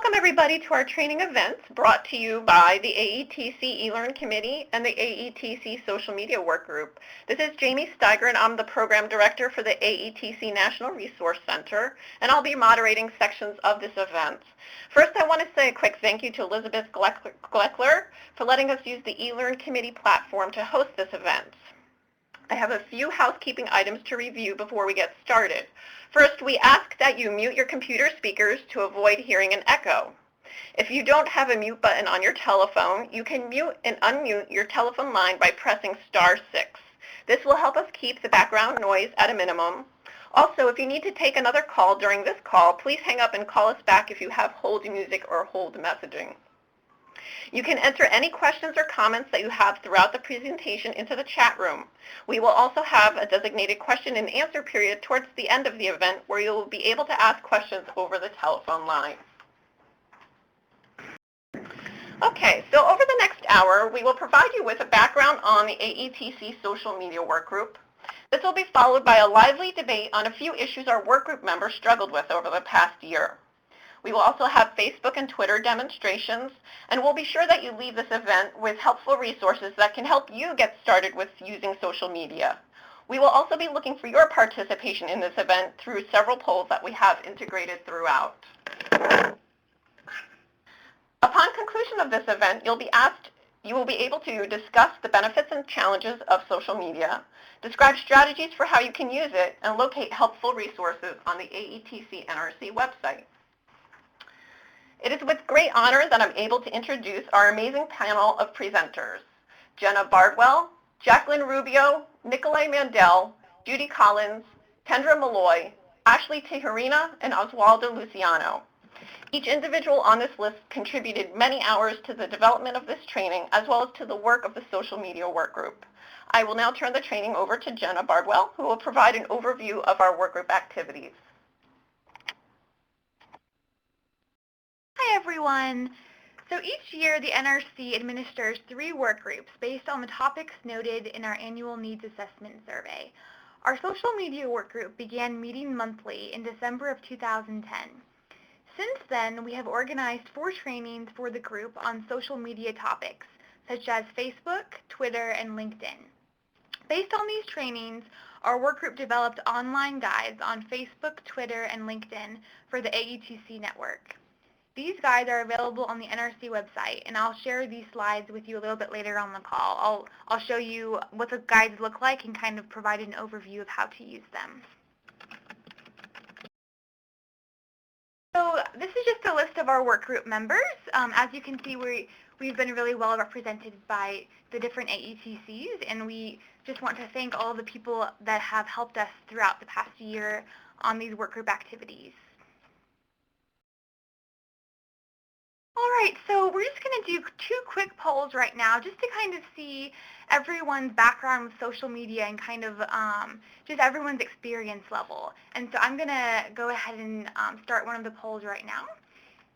Welcome everybody to our training events brought to you by the AETC eLearn Committee and the AETC Social Media Workgroup. This is Jamie Steiger and I'm the Program Director for the AETC National Resource Center, and I'll be moderating sections of this event. First, I want to say a quick thank you to Elizabeth Gleckler for letting us use the eLearn Committee platform to host this event. I have a few housekeeping items to review before we get started. First, we ask that you mute your computer speakers to avoid hearing an echo. If you don't have a mute button on your telephone, you can mute and unmute your telephone line by pressing *6. This will help us keep the background noise at a minimum. Also, if you need to take another call during this call, please hang up and call us back if you have hold music or hold messaging. You can enter any questions or comments that you have throughout the presentation into the chat room. We will also have a designated question and answer period towards the end of the event where you will be able to ask questions over the telephone line. Okay, so over the next hour, we will provide you with a background on the AETC Social Media Workgroup. This will be followed by a lively debate on a few issues our workgroup members struggled with over the past year. We will also have Facebook and Twitter demonstrations, and we'll be sure that you leave this event with helpful resources that can help you get started with using social media. We will also be looking for your participation in this event through several polls that we have integrated throughout. Upon conclusion of this event, you will be able to discuss the benefits and challenges of social media, describe strategies for how you can use it, and locate helpful resources on the AETC NRC website. It is with great honor that I'm able to introduce our amazing panel of presenters: Jenna Bardwell, Jacqueline Rubio, Nicolay Mandel, Judy Collins, Kendra Malloy, Ashley Tejerina, and Oswaldo Luciano. Each individual on this list contributed many hours to the development of this training, as well as to the work of the Social Media Workgroup. I will now turn the training over to Jenna Bardwell, who will provide an overview of our workgroup activities. Hi everyone! So each year the NRC administers 3 work groups based on the topics noted in our annual needs assessment survey. Our social media work group began meeting monthly in December of 2010. Since then, we have organized 4 trainings for the group on social media topics, such as Facebook, Twitter, and LinkedIn. Based on these trainings, our work group developed online guides on Facebook, Twitter, and LinkedIn for the AETC network. These guides are available on the NRC website, and I'll share these slides with you a little bit later on the call. I'll show you what the guides look like and kind of provide an overview of how to use them. So this is just a list of our workgroup members. As you can see, we've been really well represented by the different AETCs, and we just want to thank all of the people that have helped us throughout the past year on these workgroup activities. All right, so we're just going to do 2 quick polls right now just to kind of see everyone's background with social media and kind of just everyone's experience level. And so I'm going to go ahead and start one of the polls right now.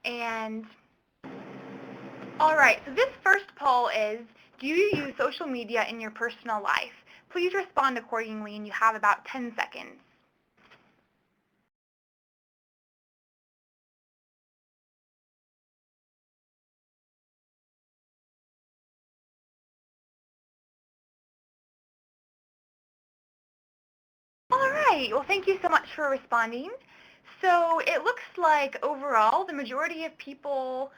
And all right, so this first poll is, do you use social media in your personal life? Please respond accordingly, and you have about 10 seconds. All right, well, thank you so much for responding. So it looks like overall the majority of people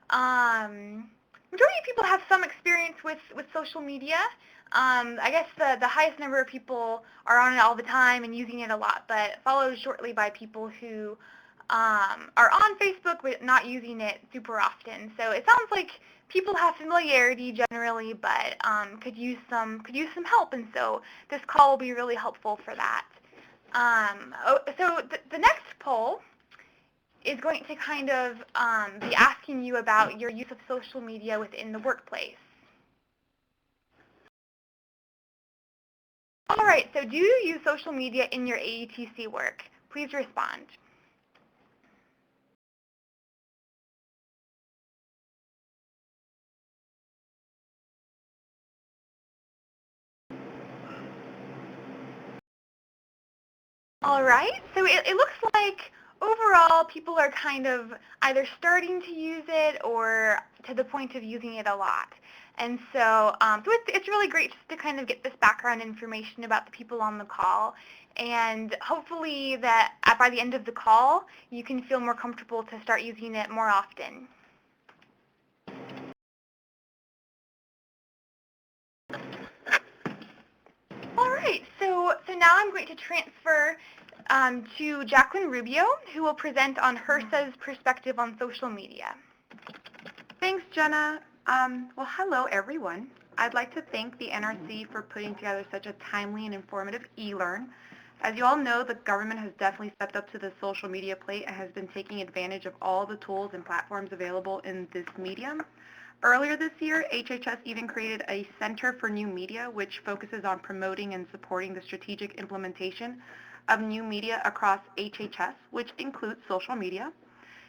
have some experience with social media. I guess the highest number of people are on it all the time and using it a lot, but followed shortly by people who are on Facebook but not using it super often. So it sounds like people have familiarity generally, but could use some help, and so this call will be really helpful for that. So the next poll is going to kind of be asking you about your use of social media within the workplace. All right, so do you use social media in your AETC work? Please respond. All right, so it looks like overall, people are kind of either starting to use it or to the point of using it a lot. And so, it's really great just to kind of get this background information about the people on the call. And hopefully that by the end of the call, you can feel more comfortable to start using it more often. All right, so now I'm going to transfer to Jacqueline Rubio, who will present on HRSA's perspective on social media. Thanks, Jenna. Well, hello, everyone. I'd like to thank the NRC for putting together such a timely and informative e-learn. As you all know, the government has definitely stepped up to the social media plate and has been taking advantage of all the tools and platforms available in this medium. Earlier this year, HHS even created a Center for New Media, which focuses on promoting and supporting the strategic implementation of new media across HHS, which includes social media.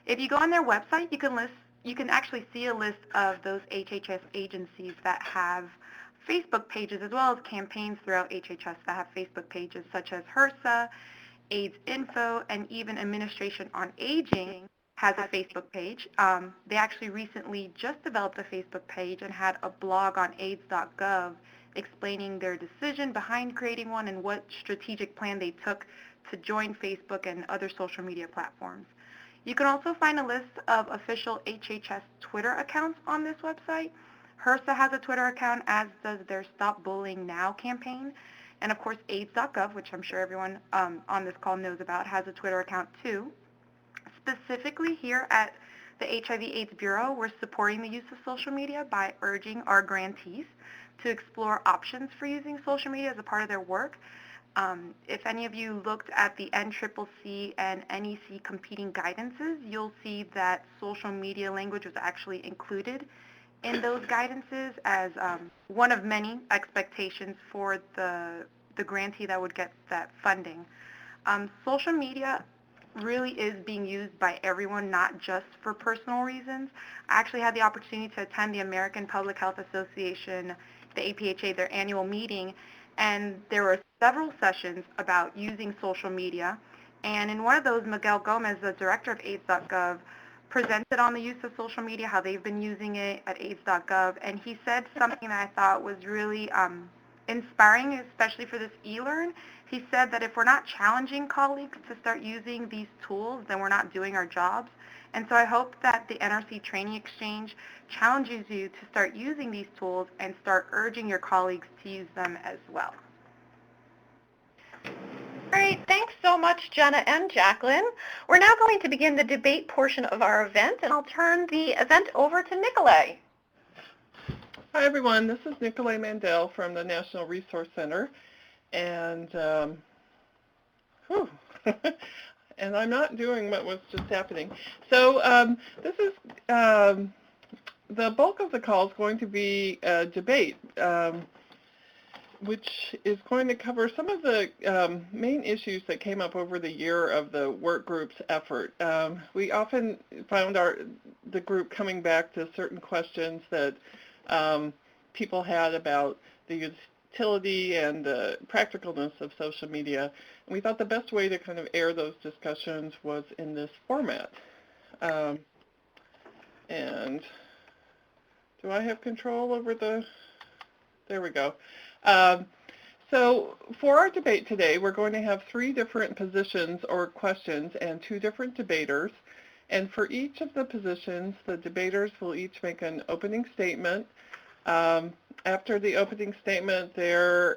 If you go on their website, you can actually see a list of those HHS agencies that have Facebook pages, as well as campaigns throughout HHS that have Facebook pages, such as HRSA, AIDS Info, and even Administration on Aging has a Facebook page. They actually recently just developed a Facebook page and had a blog on AIDS.gov explaining their decision behind creating one and what strategic plan they took to join Facebook and other social media platforms. You can also find a list of official HHS Twitter accounts on this website. HRSA has a Twitter account, as does their Stop Bullying Now campaign. And of course, AIDS.gov, which I'm sure everyone on this call knows about, has a Twitter account too. Specifically here at the HIV/AIDS Bureau, we're supporting the use of social media by urging our grantees to explore options for using social media as a part of their work. If any of you looked at the NCCC and NEC competing guidances, you'll see that social media language was actually included in those guidances as one of many expectations for the grantee that would get that funding. Social media really is being used by everyone, not just for personal reasons. I actually had the opportunity to attend the American Public Health Association, the APHA, their annual meeting, and there were several sessions about using social media. And in one of those, Miguel Gomez, the director of AIDS.gov, presented on the use of social media, how they've been using it at AIDS.gov, and he said something that I thought was really inspiring, especially for this e-learn. He said that if we're not challenging colleagues to start using these tools, then we're not doing our jobs. And so I hope that the NRC Training Exchange challenges you to start using these tools and start urging your colleagues to use them as well. Great. Thanks so much, Jenna and Jacqueline. We're now going to begin the debate portion of our event, and I'll turn the event over to Nicolay. Hi, everyone. This is Nicolay Mandel from the National Resource Center, and and I'm not doing what was just happening. So this is the bulk of the call is going to be a debate, which is going to cover some of the main issues that came up over the year of the work group's effort. We often found the group coming back to certain questions that people had about the utility and the practicalness of social media. And we thought the best way to kind of air those discussions was in this format. And do I have control over there we go. So for our debate today, we're going to have 3 different positions or questions and 2 different debaters. And for each of the positions, the debaters will each make an opening statement. After the opening statement, their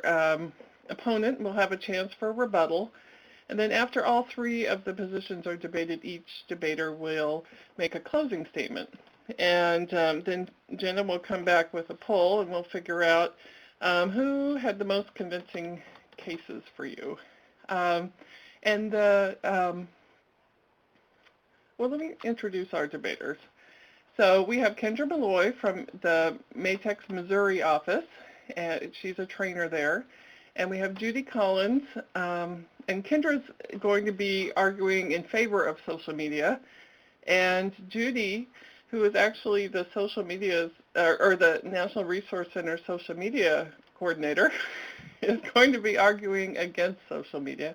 opponent will have a chance for a rebuttal. And then after all 3 of the positions are debated, each debater will make a closing statement. And then Jenna will come back with a poll, and we'll figure out who had the most convincing cases for you. Well, let me introduce our debaters. So we have Kendra Malloy from the MATEX Missouri office, and she's a trainer there. And we have Judy Collins, and Kendra's going to be arguing in favor of social media. And Judy, who is actually the social media, or the National Resource Center social media coordinator, is going to be arguing against social media.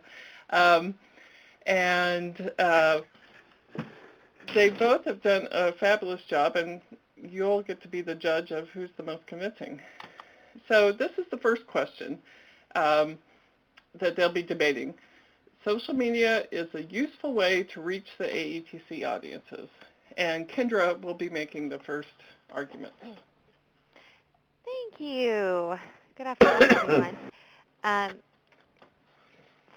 And they both have done a fabulous job, and you'll get to be the judge of who's the most convincing. So this is the first question that they'll be debating. Social media is a useful way to reach the AETC audiences. And Kendra will be making the first argument. Thank you. Good afternoon, everyone.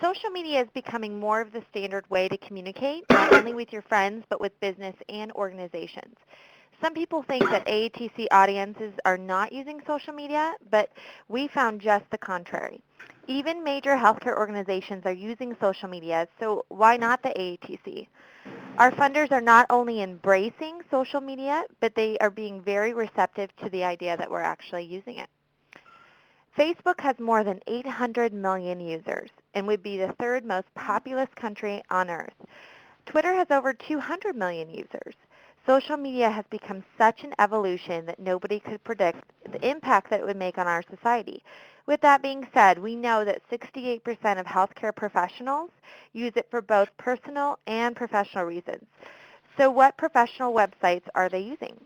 Social media is becoming more of the standard way to communicate, not only with your friends, but with business and organizations. Some people think that AETC audiences are not using social media, but we found just the contrary. Even major healthcare organizations are using social media, so why not the AETC? Our funders are not only embracing social media, but they are being very receptive to the idea that we're actually using it. Facebook has more than 800 million users and would be the third most populous country on earth. Twitter has over 200 million users. Social media has become such an evolution that nobody could predict the impact that it would make on our society. With that being said, we know that 68% of healthcare professionals use it for both personal and professional reasons. So what professional websites are they using?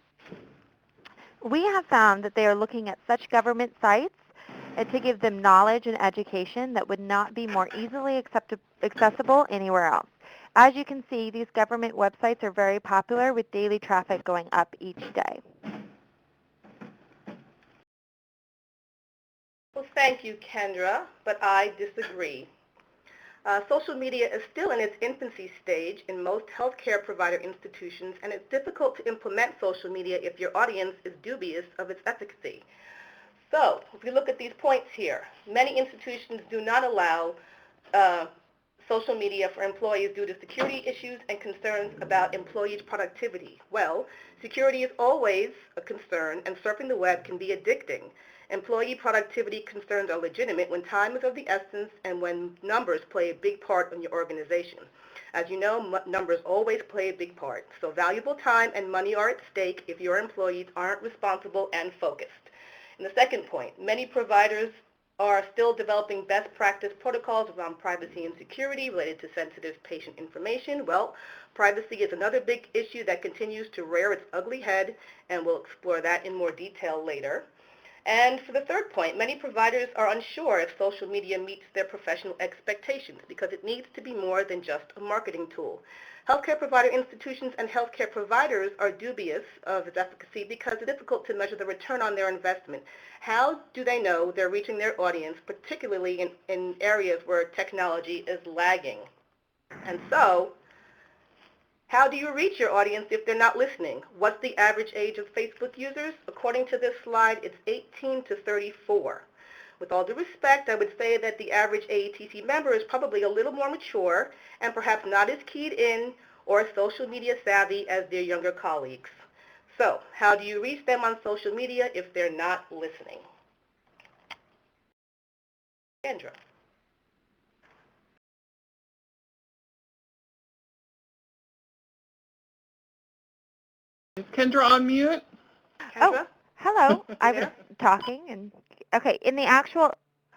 We have found that they are looking at such government sites to give them knowledge and education that would not be more easily accessible anywhere else. As you can see, these government websites are very popular with daily traffic going up each day. Well, thank you, Kendra, but I disagree. Social media is still in its infancy stage in most healthcare provider institutions, and it's difficult to implement social media if your audience is dubious of its efficacy. So, if we look at these points here, many institutions do not allow social media for employees due to security issues and concerns about employees' productivity. Well, security is always a concern, and surfing the web can be addicting. Employee productivity concerns are legitimate when time is of the essence and when numbers play a big part in your organization. As you know, numbers always play a big part. So valuable time and money are at stake if your employees aren't responsible and focused. And the second point, many providers are still developing best practice protocols around privacy and security related to sensitive patient information. Well, privacy is another big issue that continues to rear its ugly head, and we'll explore that in more detail later. And for the third point, many providers are unsure if social media meets their professional expectations because it needs to be more than just a marketing tool. Healthcare provider institutions and healthcare providers are dubious of its efficacy because it's difficult to measure the return on their investment. How do they know they're reaching their audience, particularly in areas where technology is lagging? And so, how do you reach your audience if they're not listening? What's the average age of Facebook users? According to this slide, it's 18 to 34. With all due respect, I would say that the average AETC member is probably a little more mature and perhaps not as keyed in or social media savvy as their younger colleagues. So, how do you reach them on social media if they're not listening? Kendra. Is Kendra on mute? Kendra? Oh, hello. I was there? talking and okay, in the actual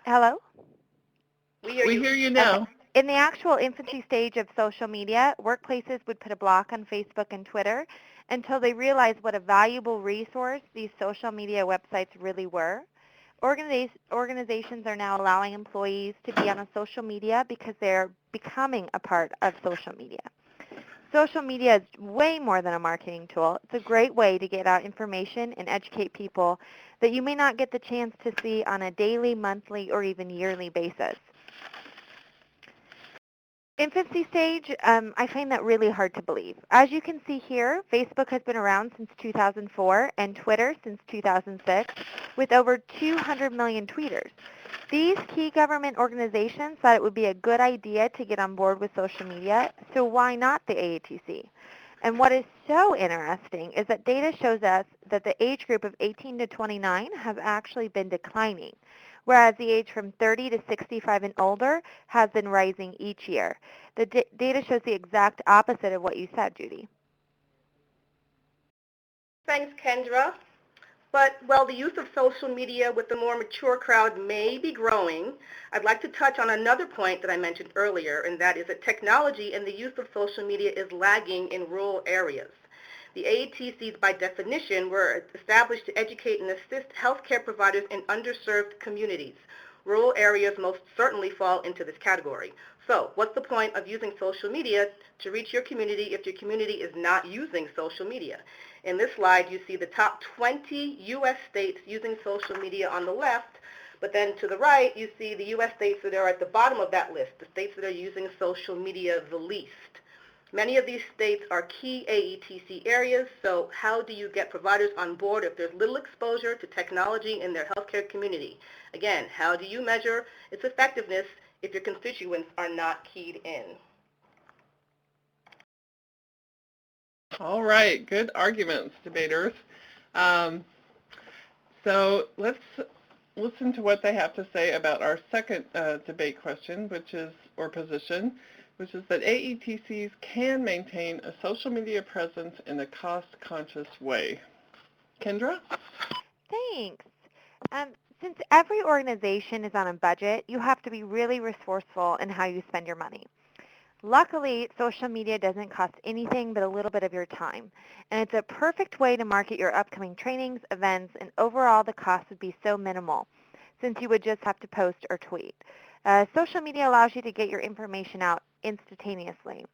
hello? We hear We you. hear you now. Okay. In the actual infancy stage of social media, workplaces would put a block on Facebook and Twitter until they realized what a valuable resource these social media websites really were. Organizations are now allowing employees to be on a social media because they're becoming a part of social media. Social media is way more than a marketing tool. It's a great way to get out information and educate people that you may not get the chance to see on a daily, monthly, or even yearly basis. Infancy stage, I find that really hard to believe. As you can see here, Facebook has been around since 2004 and Twitter since 2006 with over 200 million tweeters. These key government organizations thought it would be a good idea to get on board with social media, so why not the AETC? And what is so interesting is that data shows us that the age group of 18 to 29 has actually been declining, whereas the age from 30 to 65 and older has been rising each year. The data shows the exact opposite of what you said, Judy. Thanks, Kendra. But while the use of social media with the more mature crowd may be growing, I'd like to touch on another point that I mentioned earlier, and that is that technology and the use of social media is lagging in rural areas. The AETCs, by definition, were established to educate and assist healthcare providers in underserved communities. Rural areas most certainly fall into this category. So what's the point of using social media to reach your community if your community is not using social media? In this slide, you see the top 20 U.S. states using social media on the left, but then to the right, you see the U.S. states that are at the bottom of that list, the states that are using social media the least. Many of these states are key AETC areas, so how do you get providers on board if there's little exposure to technology in their healthcare community? Again, how do you measure its effectiveness if your constituents are not keyed in? All right, good arguments, debaters. So let's listen to what they have to say about our second debate question, or position, which is that AETCs can maintain a social media presence in a cost-conscious way. Kendra? Thanks. Since every organization is on a budget, you have to be really resourceful in how you spend your money. Luckily, social media doesn't cost anything but a little bit of your time, and it's a perfect way to market your upcoming trainings, events, and overall the cost would be so minimal, since you would just have to post or tweet. Social media allows you to get your information out instantaneously.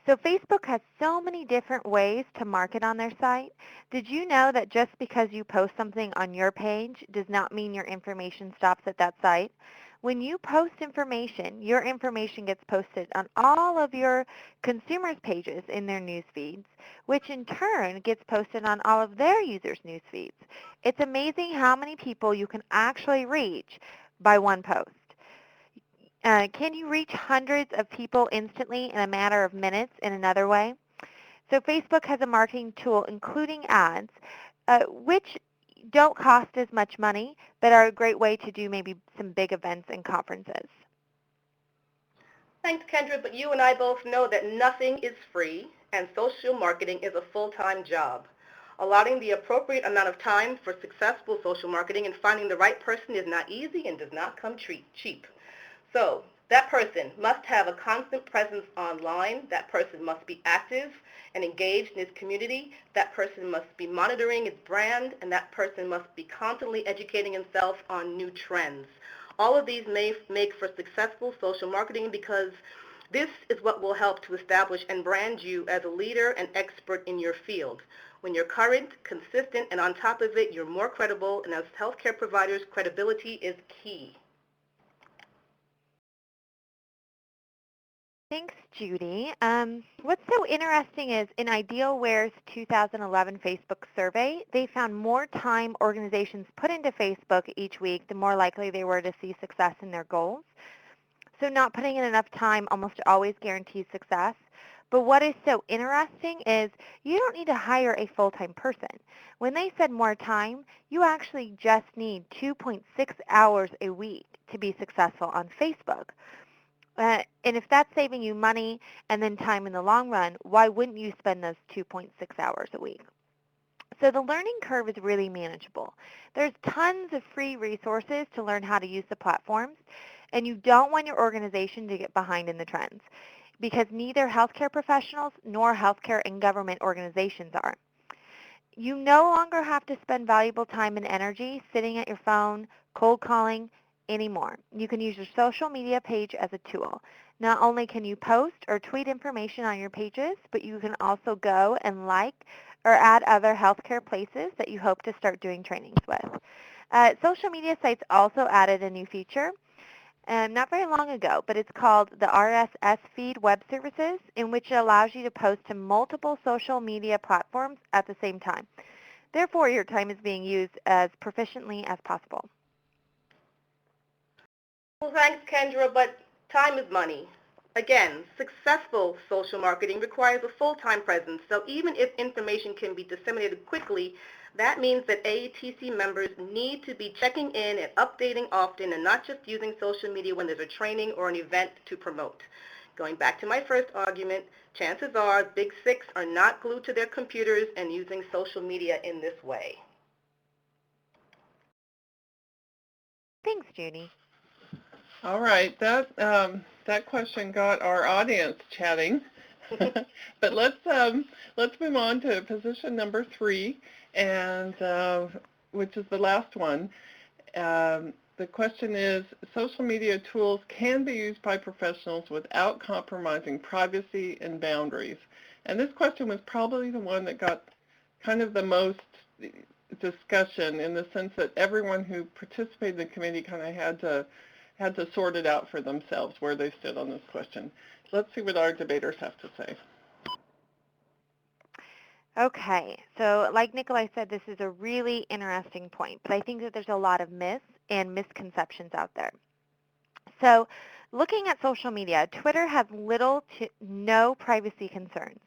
So Facebook has so many different ways to market on their site. Did you know that just because you post something on your page does not mean your information stops at that site? When you post information, your information gets posted on all of your consumers' pages in their news feeds, which in turn gets posted on all of their users' news feeds. It's amazing how many people you can actually reach by one post. Can you reach hundreds of people instantly in a matter of minutes in another way? So Facebook has a marketing tool including ads, which don't cost as much money, but are a great way to do maybe some big events and conferences. Thanks, Kendra, but you and I both know that nothing is free, and social marketing is a full-time job. Allotting the appropriate amount of time for successful social marketing and finding the right person is not easy and does not come cheap. So that person must have a constant presence online. That person must be active and engaged in his community. That person must be monitoring his brand, and that person must be constantly educating himself on new trends. All of these may make for successful social marketing because this is what will help to establish and brand you as a leader and expert in your field. When you're current, consistent, and on top of it, you're more credible, and as healthcare providers, credibility is key. Thanks, Judy. What's so interesting is in Idealware's 2011 Facebook survey, they found more time organizations put into Facebook each week, the more likely they were to see success in their goals. So not putting in enough time almost always guarantees success. But what is so interesting is you don't need to hire a full-time person. When they said more time, you actually just need 2.6 hours a week to be successful on Facebook. And if that's saving you money and then time in the long run, why wouldn't you spend those 2.6 hours a week? So the learning curve is really manageable. There's tons of free resources to learn how to use the platforms, and you don't want your organization to get behind in the trends because neither healthcare professionals nor healthcare and government organizations are. You no longer have to spend valuable time and energy sitting at your phone, cold calling, anymore. You can use your social media page as a tool. Not only can you post or tweet information on your pages, but you can also go and like or add other healthcare places that you hope to start doing trainings with. Social media sites also added a new feature, not very long ago, but it's called the RSS feed web services, in which it allows you to post to multiple social media platforms at the same time. Therefore, your time is being used as proficiently as possible. Well, thanks, Kendra, but time is money. Again, successful social marketing requires a full-time presence, so even if information can be disseminated quickly, that means that AETC members need to be checking in and updating often and not just using social media when there's a training or an event to promote. Going back to my first argument, chances are Big Six are not glued to their computers and using social media in this way. Thanks, Judy. All right, that question got our audience chatting. But let's move on to position number 3, and which is the last one. The question is, social media tools can be used by professionals without compromising privacy and boundaries. And this question was probably the one that got kind of the most discussion, in the sense that everyone who participated in the committee kind of had to sort it out for themselves where they stood on this question. Let's see what our debaters have to say. Okay, so like Nikolai said, this is a really interesting point, but I think that there's a lot of myths and misconceptions out there. So looking at social media, Twitter has little to no privacy concerns.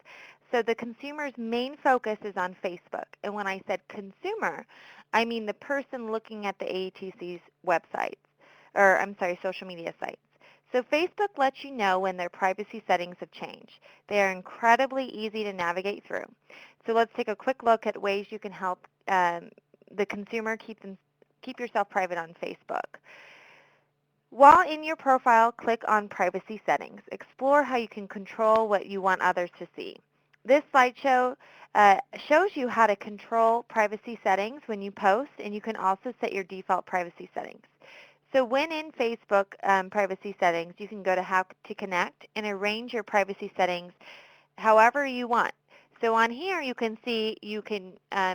So the consumer's main focus is on Facebook. And when I said consumer, I mean the person looking at the AETC's websites, or I'm sorry, social media sites. So Facebook lets you know when their privacy settings have changed. They are incredibly easy to navigate through. So let's take a quick look at ways you can help the consumer keep yourself private on Facebook. While in your profile, click on Privacy Settings. Explore how you can control what you want others to see. This slideshow shows you how to control privacy settings when you post, and you can also set your default privacy settings. So when in Facebook privacy settings, you can go to How to Connect and arrange your privacy settings however you want. So on here, you can see you can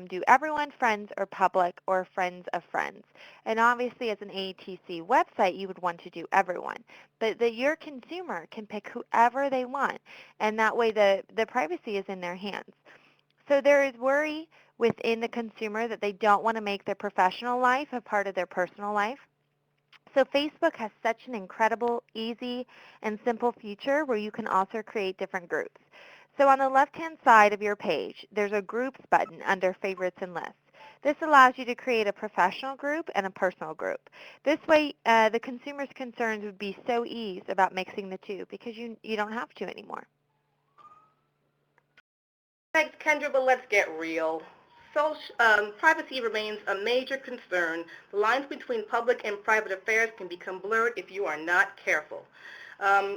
do everyone, friends, or public, or friends of friends. And obviously, as an AETC website, you would want to do everyone. But your consumer can pick whoever they want, and that way the privacy is in their hands. So there is worry within the consumer that they don't want to make their professional life a part of their personal life. So Facebook has such an incredible, easy, and simple feature where you can also create different groups. So on the left-hand side of your page, there's a Groups button under Favorites and Lists. This allows you to create a professional group and a personal group. This way, the consumer's concerns would be so easy about mixing the two, because you don't have to anymore. Thanks, Kendra, but let's get real. Privacy remains a major concern. The lines between public and private affairs can become blurred if you are not careful.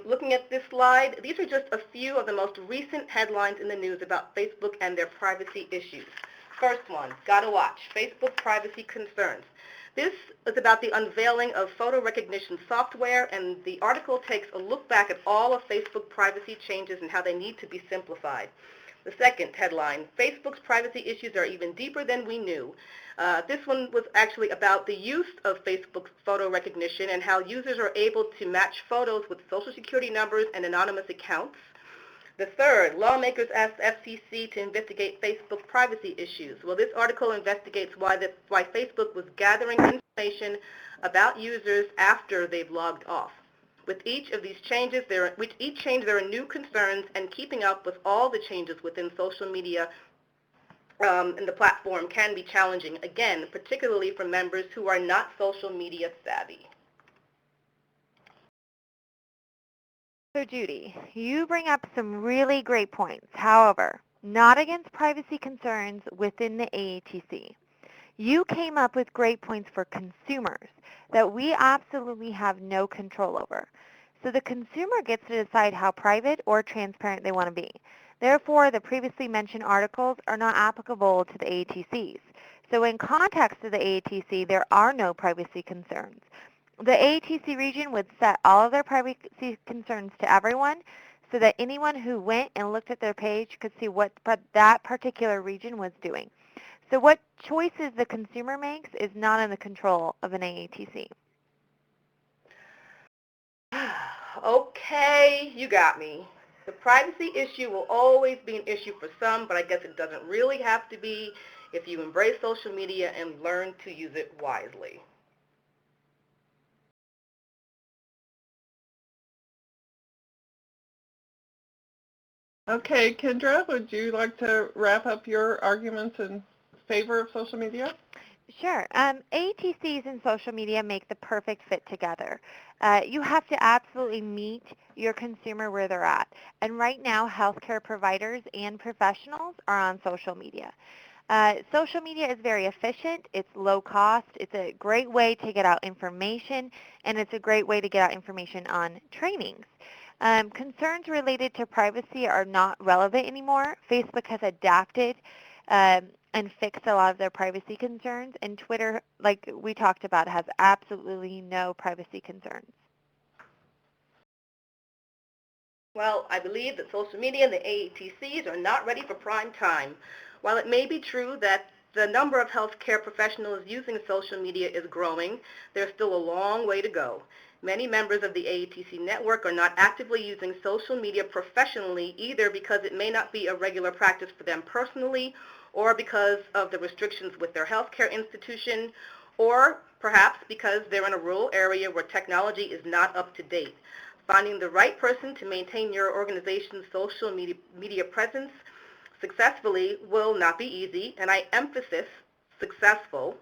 Looking at this slide, these are just a few of the most recent headlines in the news about Facebook and their privacy issues. First one, gotta watch, Facebook privacy concerns. This is about the unveiling of photo recognition software, and the article takes a look back at all of Facebook privacy changes and how they need to be simplified. The second headline, Facebook's privacy issues are even deeper than we knew. This one was actually about the use of Facebook's photo recognition and how users are able to match photos with social security numbers and anonymous accounts. The third, lawmakers asked FCC to investigate Facebook privacy issues. Well, this article investigates why Facebook was gathering information about users after they've logged off. With each change, there are new concerns, and keeping up with all the changes within social media and the platform can be challenging, again, particularly for members who are not social media savvy. So Judy, you bring up some really great points. However, not against privacy concerns within the AETC. You came up with great points for consumers that we absolutely have no control over. So the consumer gets to decide how private or transparent they want to be. Therefore, the previously mentioned articles are not applicable to the AETCs. So in context of the AETC, there are no privacy concerns. The AETC region would set all of their privacy concerns to everyone, so that anyone who went and looked at their page could see what that particular region was doing. So what choices the consumer makes is not in the control of an AETC. Okay, you got me. The privacy issue will always be an issue for some, but I guess it doesn't really have to be if you embrace social media and learn to use it wisely. Okay, Kendra, would you like to wrap up your arguments in favor of social media? Sure. AETCs and social media make the perfect fit together. You have to absolutely meet your consumer where they're at. And right now, healthcare providers and professionals are on social media. Social media is very efficient. It's low cost. It's a great way to get out information, and it's a great way to get out information on trainings. Concerns related to privacy are not relevant anymore. Facebook has adapted and fixed a lot of their privacy concerns, and Twitter, like we talked about, has absolutely no privacy concerns. Well, I believe that social media and the AETCs are not ready for prime time. While it may be true that the number of healthcare professionals using social media is growing, there's still a long way to go. Many members of the AETC network are not actively using social media professionally, either because it may not be a regular practice for them personally, or because of the restrictions with their healthcare institution, or perhaps because they're in a rural area where technology is not up to date. Finding the right person to maintain your organization's social media presence successfully will not be easy, and I emphasize successful,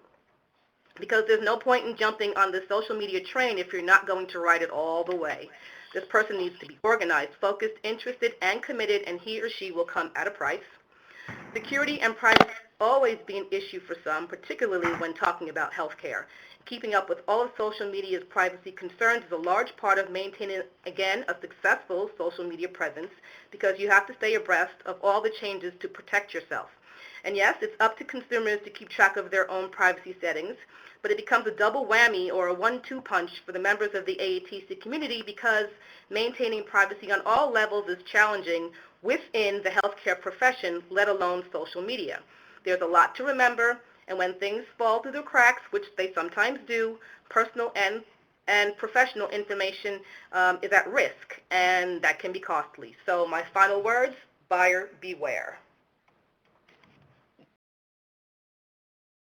because there's no point in jumping on the social media train if you're not going to ride it all the way. This person needs to be organized, focused, interested, and committed, and he or she will come at a price. Security and privacy will always be an issue for some, particularly when talking about healthcare. Keeping up with all of social media's privacy concerns is a large part of maintaining, again, a successful social media presence, because you have to stay abreast of all the changes to protect yourself. And yes, it's up to consumers to keep track of their own privacy settings, but it becomes a double whammy or a 1-2 punch for the members of the AETC community, because maintaining privacy on all levels is challenging within the healthcare profession, let alone social media. There's a lot to remember, and when things fall through the cracks, which they sometimes do, personal and professional information is at risk, and that can be costly. So my final words, buyer beware.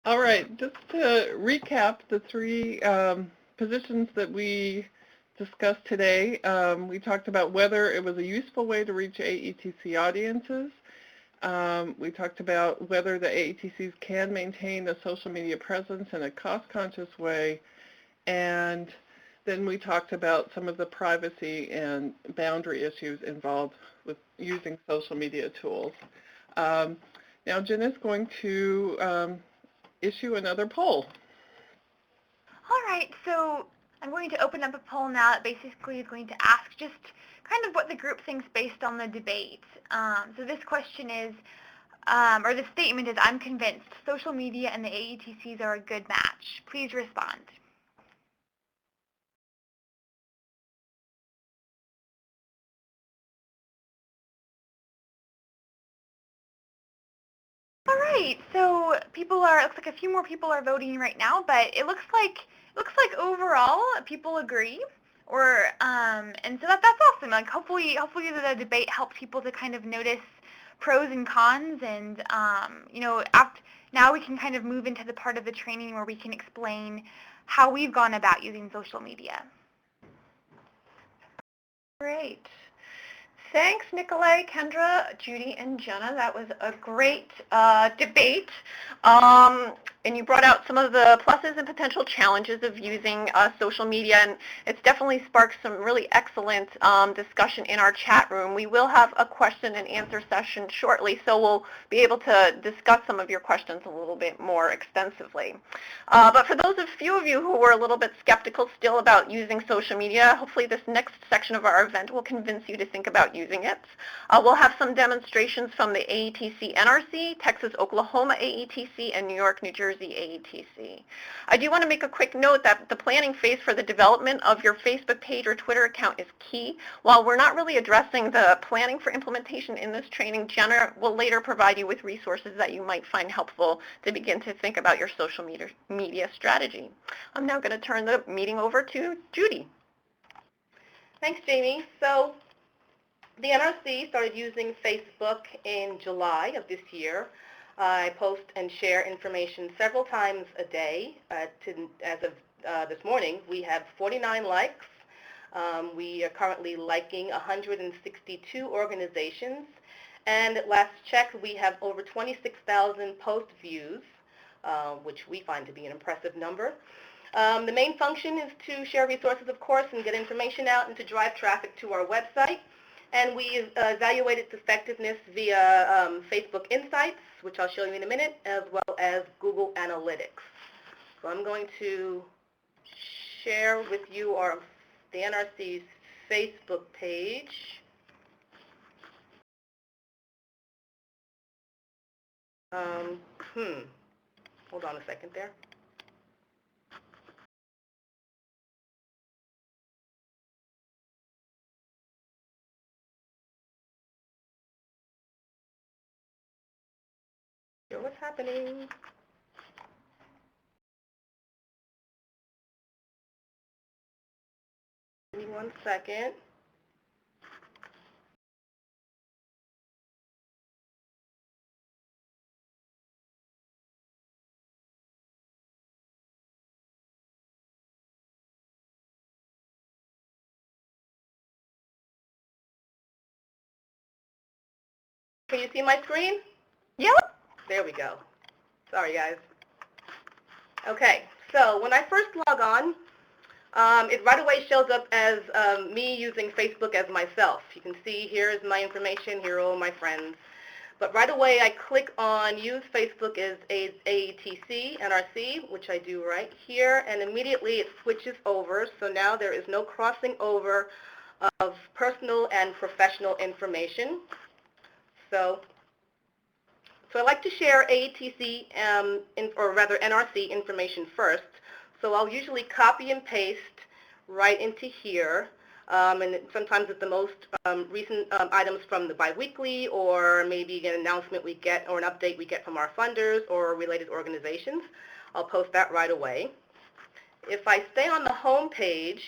All right, just to recap the three positions that we discussed today, we talked about whether it was a useful way to reach AETC audiences. We talked about whether the AETCs can maintain a social media presence in a cost-conscious way, and then we talked about some of the privacy and boundary issues involved with using social media tools. Now Jen is going to issue another poll. All right, so I'm going to open up a poll now that basically is going to ask just kind of what the group thinks based on the debate. So this question is, or the statement is, I'm convinced social media and the AETCs are a good match. Please respond. All right, so people are, it looks like a few more people are voting right now, but it looks like overall people agree, or and so that's awesome. Like hopefully the debate helps people to kind of notice pros and cons, and you know, now we can kind of move into the part of the training where we can explain how we've gone about using social media. Great. Thanks, Nicolay, Kendra, Judy, and Jenna. That was a great debate. And you brought out some of the pluses and potential challenges of using social media, and it's definitely sparked some really excellent discussion in our chat room. We will have a question and answer session shortly, so we'll be able to discuss some of your questions a little bit more extensively. But for those few of you who were a little bit skeptical still about using social media, hopefully this next section of our event will convince you to think about using it. We'll have some demonstrations from the AETC NRC, Texas, Oklahoma AETC, and New York, New Jersey AETC. I do want to make a quick note that the planning phase for the development of your Facebook page or Twitter account is key. While we're not really addressing the planning for implementation in this training, Jenna will later provide you with resources that you might find helpful to begin to think about your social media strategy. I'm now going to turn the meeting over to Judy. Thanks, Jamie. So the NRC started using Facebook in July of this year. I post and share information several times a day. As of this morning, we have 49 likes. We are currently liking 162 organizations. And at last check, we have over 26,000 post views. which we find to be an impressive number. The main function is to share resources, of course, and get information out and to drive traffic to our website. And we evaluate its effectiveness via Facebook Insights, which I'll show you in a minute, as well as Google Analytics. So I'm going to share with you the NRC's Facebook page. Hold on a second there. Hear what's happening. Give me 1 second. Can you see my screen? Yep. There we go. Sorry, guys. Okay, so when I first log on, it right away shows up as me using Facebook as myself. You can see here is my information, here are all my friends. But right away I click on Use Facebook as AETC, NRC, which I do right here, and immediately it switches over. So now there is no crossing over of personal and professional information. So I like to share AETC, or rather NRC information first. So I'll usually copy and paste right into here. And sometimes it's the most recent items from the biweekly, or maybe an announcement we get or an update we get from our funders or related organizations. I'll post that right away. If I stay on the home page,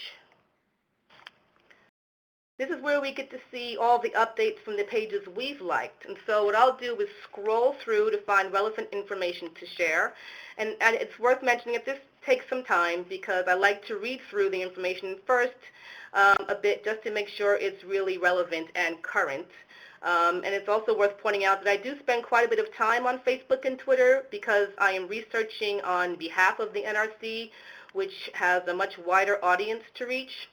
this is where we get to see all the updates from the pages we've liked. And so what I'll do is scroll through to find relevant information to share. And it's worth mentioning that this takes some time because I like to read through the information first a bit just to make sure it's really relevant and current. And it's also worth pointing out that I do spend quite a bit of time on Facebook and Twitter because I am researching on behalf of the NRC, which has a much wider audience to reach.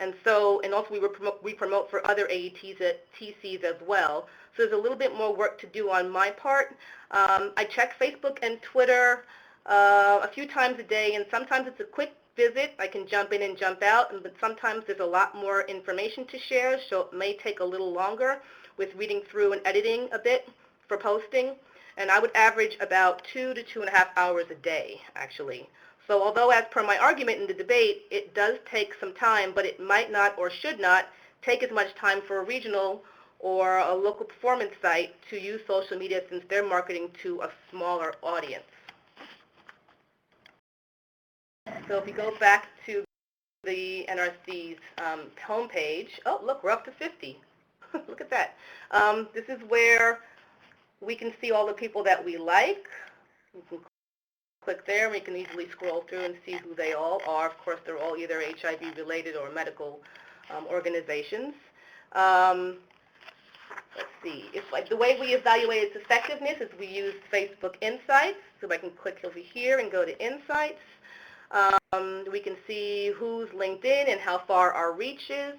And also we promote for other AETCs as well. So there's a little bit more work to do on my part. I check Facebook and Twitter a few times a day, and sometimes it's a quick visit. I can jump in and jump out, but sometimes there's a lot more information to share, so it may take a little longer with reading through and editing a bit for posting. And I would average about 2 to 2.5 hours a day, actually. So although as per my argument in the debate, it does take some time, but it might not or should not take as much time for a regional or a local performance site to use social media since they're marketing to a smaller audience. So if you go back to the NRC's homepage, oh look, we're up to 50. Look at that. This is where we can see all the people that we like. You can click there, and we can easily scroll through and see who they all are. Of course, they're all either HIV related or medical organizations. Let's see, it's like the way we evaluate its effectiveness is we use Facebook Insights. So I can click over here and go to Insights. We can see who's linked in and how far our reach is.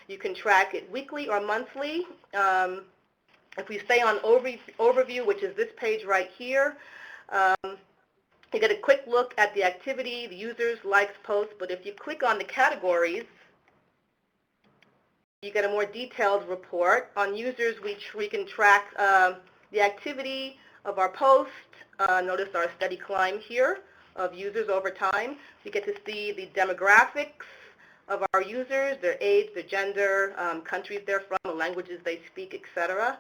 You can track it weekly or monthly. If we stay on overview, which is this page right here, you get a quick look at the activity, the users, likes, posts, but if you click on the categories, you get a more detailed report. On users, we can track the activity of our posts. Notice our steady climb here of users over time. You get to see the demographics of our users, their age, their gender, countries they're from, the languages they speak, etc.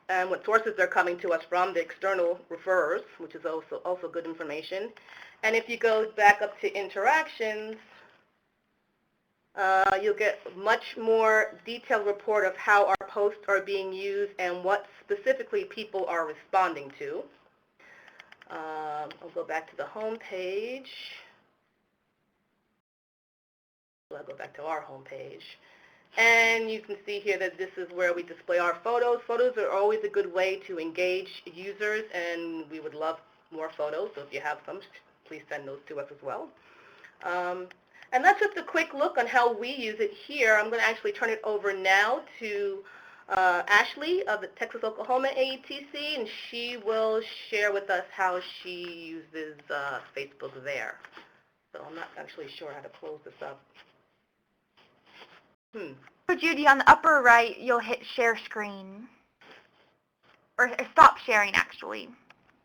And what sources they're coming to us from, the external referrers, which is also good information. And if you go back up to interactions, you'll get much more detailed report of how our posts are being used and what specifically people are responding to. I'll go back to the home page. I'll go back to our home page. And you can see here that this is where we display our photos. Photos are always a good way to engage users, and we would love more photos. So if you have some, please send those to us as well. And that's just a quick look on how we use it here. I'm going to actually turn it over now to Ashley of the Texas Oklahoma AETC, and she will share with us how she uses Facebook there. So I'm not actually sure how to close this up. So Judy, on the upper right, you'll hit share screen. Or stop sharing, actually.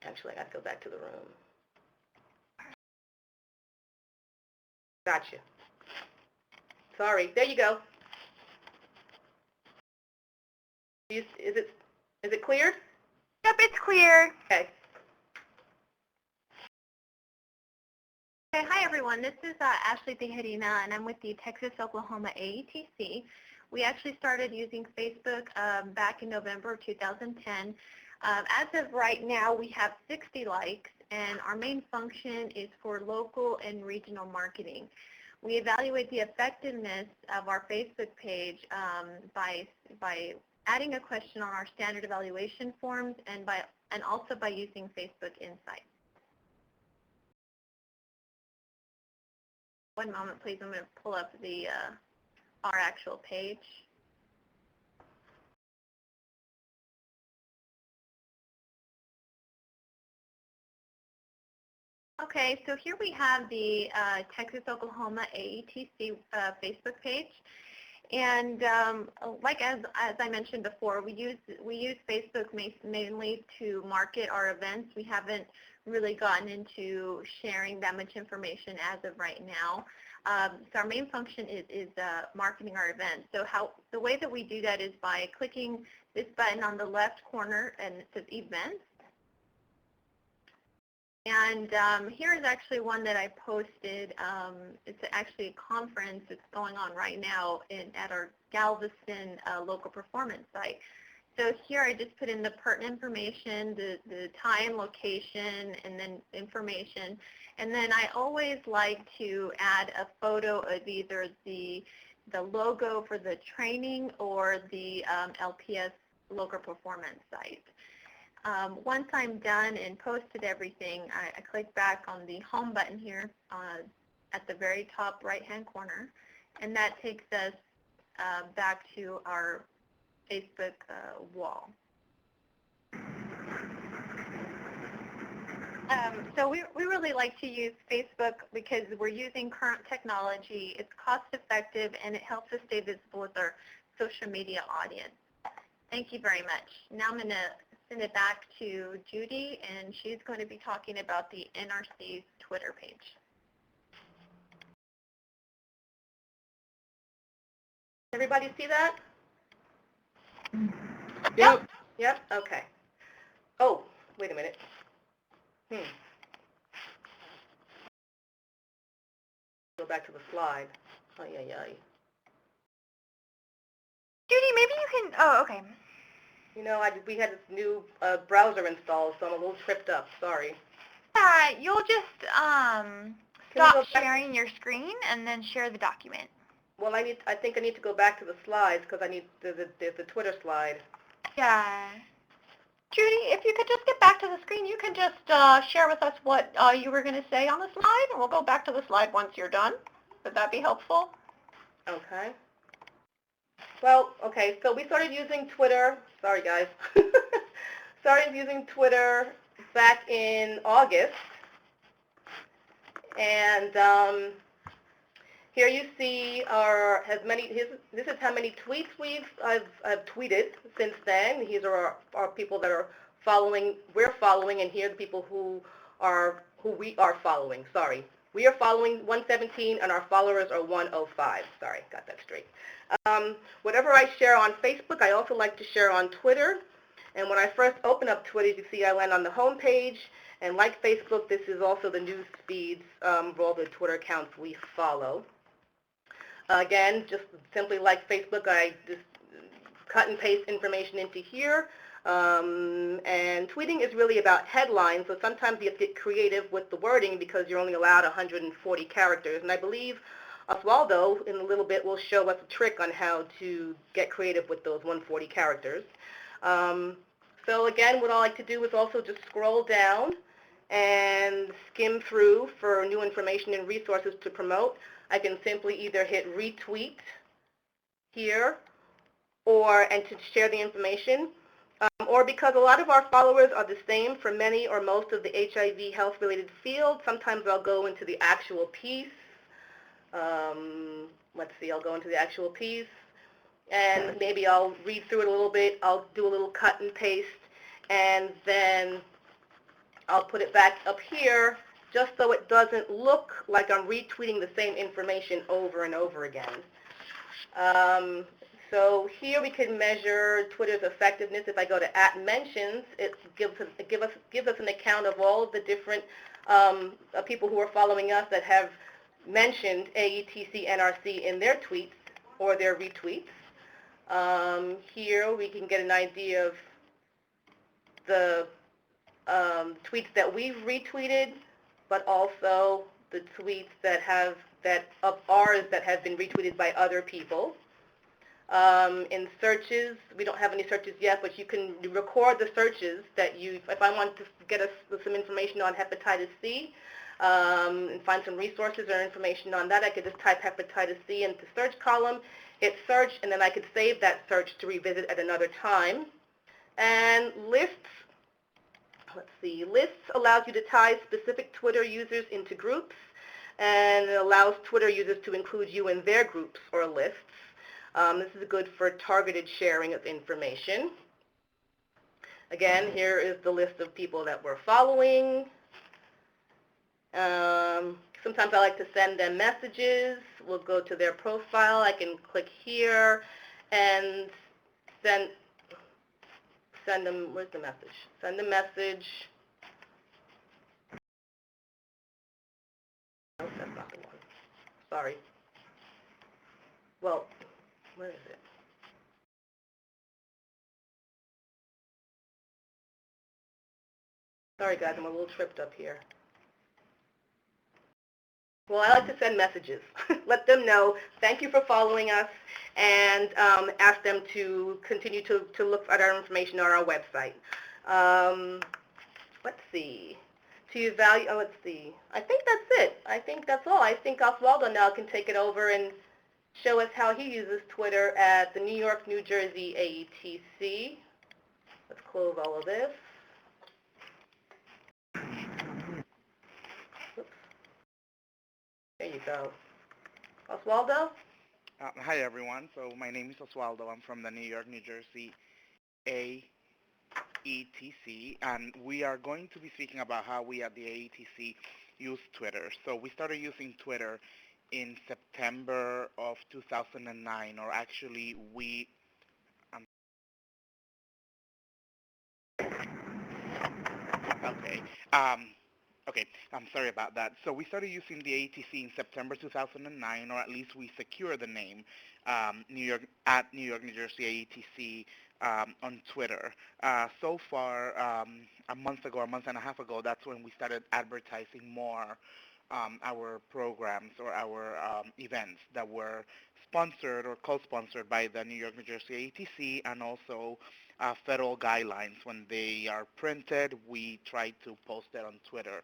Actually, I got to go back to the room. Gotcha. Sorry. There you go. Is it cleared? Yep, it's clear. Okay. Okay, hi everyone. This is Ashley Tejerina, and I'm with the Texas Oklahoma AETC. We actually started using Facebook back in November of 2010. As of right now, we have 60 likes, and our main function is for local and regional marketing. We evaluate the effectiveness of our Facebook page by adding a question on our standard evaluation forms and also by using Facebook Insights. One moment, please. I'm going to pull up the our actual page. Okay, so here we have the Texas Oklahoma AETC Facebook page. And like as I mentioned before, we use Facebook mainly to market our events. We haven't really gotten into sharing that much information as of right now. So our main function is marketing our events. So the way that we do that is by clicking this button on the left corner, and it says Events. And here is actually one that I posted. It's actually a conference that's going on right now at our Galveston local performance site. So here I just put in the pertinent information, the time, location, and then information. And then I always like to add a photo of either the logo for the training or the LPS local performance site. Once I'm done and posted everything, I click back on the home button here at the very top right-hand corner, and that takes us back to our Facebook wall. So we really like to use Facebook because we're using current technology. It's cost-effective, and it helps us stay visible with our social media audience. Thank you very much. Now I'm going to send it back to Judy, and she's going to be talking about the NRC's Twitter page. Everybody see that? Yep. Yep, okay. Oh, wait a minute. Go back to the slide. Judy, maybe you can, oh, okay. You know, we had this new browser installed, so I'm a little tripped up. Sorry. Yeah, you'll just stop sharing your screen and then share the document. Well, I think I need to go back to the slides because there's the Twitter slide. Yeah. Judy, if you could just get back to the screen, you can just share with us what you were going to say on the slide, and we'll go back to the slide once you're done. Would that be helpful? Okay. Well, okay, so we started using Twitter. Sorry, guys. Started using Twitter back in August. And here you see this is how many tweets I've tweeted since then. These are our people that are we're following, and here are the people who we are following. Sorry. We are following 117, and our followers are 105. Sorry, got that straight. Whatever I share on Facebook, I also like to share on Twitter. And when I first open up Twitter, you see I land on the home page. And like Facebook, this is also the news feeds for all the Twitter accounts we follow. Again, just simply like Facebook, I just cut and paste information into here. And tweeting is really about headlines, so sometimes you have to get creative with the wording because you're only allowed 140 characters. And I believe Oswaldo, in a little bit, will show us a trick on how to get creative with those 140 characters. So again, what I like to do is also just scroll down and skim through for new information and resources to promote. I can simply either hit retweet here and to share the information, or because a lot of our followers are the same for many or most of the HIV health-related fields, sometimes I'll go into the actual piece. Let's see, I'll go into the actual piece, and maybe I'll read through it a little bit. I'll do a little cut and paste, and then I'll put it back up here just so it doesn't look like I'm retweeting the same information over and over again. So here we can measure Twitter's effectiveness. If I go to @mentions, it gives us an account of all of the different people who are following us that have mentioned AETC NRC in their tweets or their retweets. Here we can get an idea of the tweets that we've retweeted, but also the tweets of ours that have been retweeted by other people. In searches, we don't have any searches yet, but you can record the searches that if I want to get us some information on hepatitis C, and find some resources or information on that, I could just type hepatitis C into search column, hit search, and then I could save that search to revisit at another time. And lists, let's see, lists allows you to tie specific Twitter users into groups, and it allows Twitter users to include you in their groups or lists. This is good for targeted sharing of information. Again, here is the list of people that we're following. Sometimes I like to send them messages. We'll go to their profile. I can click here and send them, where's the message? Send a message. No, that's not the one. Sorry. Well, where is it? Sorry guys, I'm a little tripped up here. Well, I like to send messages. Let them know, thank you for following us, and ask them to continue to look at our information on our website. Let's see. Let's see. I think that's it. I think that's all. I think Oswaldo now can take it over and show us how he uses Twitter at the New York, New Jersey AETC. Let's close all of this. Oops. There you go. Oswaldo? Hi everyone. So my name is Oswaldo. I'm from the New York, New Jersey AETC, and we are going to be speaking about how we at the AETC use Twitter. So we started using Twitter in September of 2009, or actually okay. Okay, I'm sorry about that. So we started using the AETC in September 2009, or at least we secured the name New York, New Jersey AETC on Twitter. So far, a month and a half ago, that's when we started advertising more our programs or our events that were sponsored or co-sponsored by the New York, New Jersey AETC, and also federal guidelines. When they are printed, we try to post it on Twitter.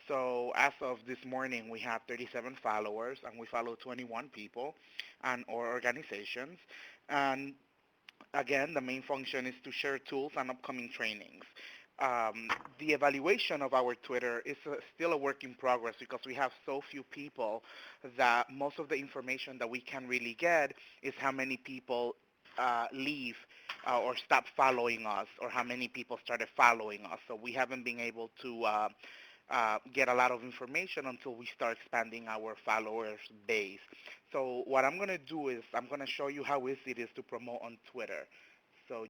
So as of this morning, we have 37 followers, and we follow 21 people and or organizations. And again, the main function is to share tools and upcoming trainings. The evaluation of our Twitter is still a work in progress because we have so few people that most of the information that we can really get is how many people leave or stop following us, or how many people started following us. So we haven't been able to get a lot of information until we start expanding our followers base. So what I'm going to do is I'm going to show you how easy it is to promote on Twitter. So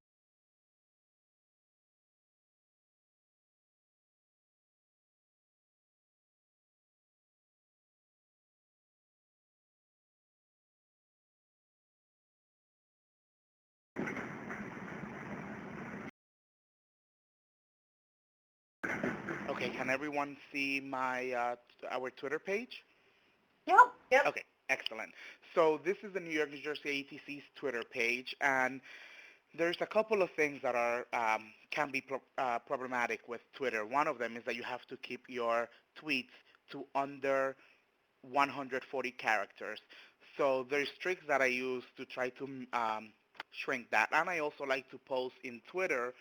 okay, can everyone see my our Twitter page? Yep. Yep. Okay, Excellent. So this is the New York, New Jersey AETC's Twitter page, and there's a couple of things that are can be problematic with Twitter. One of them is that you have to keep your tweets to under 140 characters. So there's tricks that I use to try to shrink that. And I also like to post in Twitter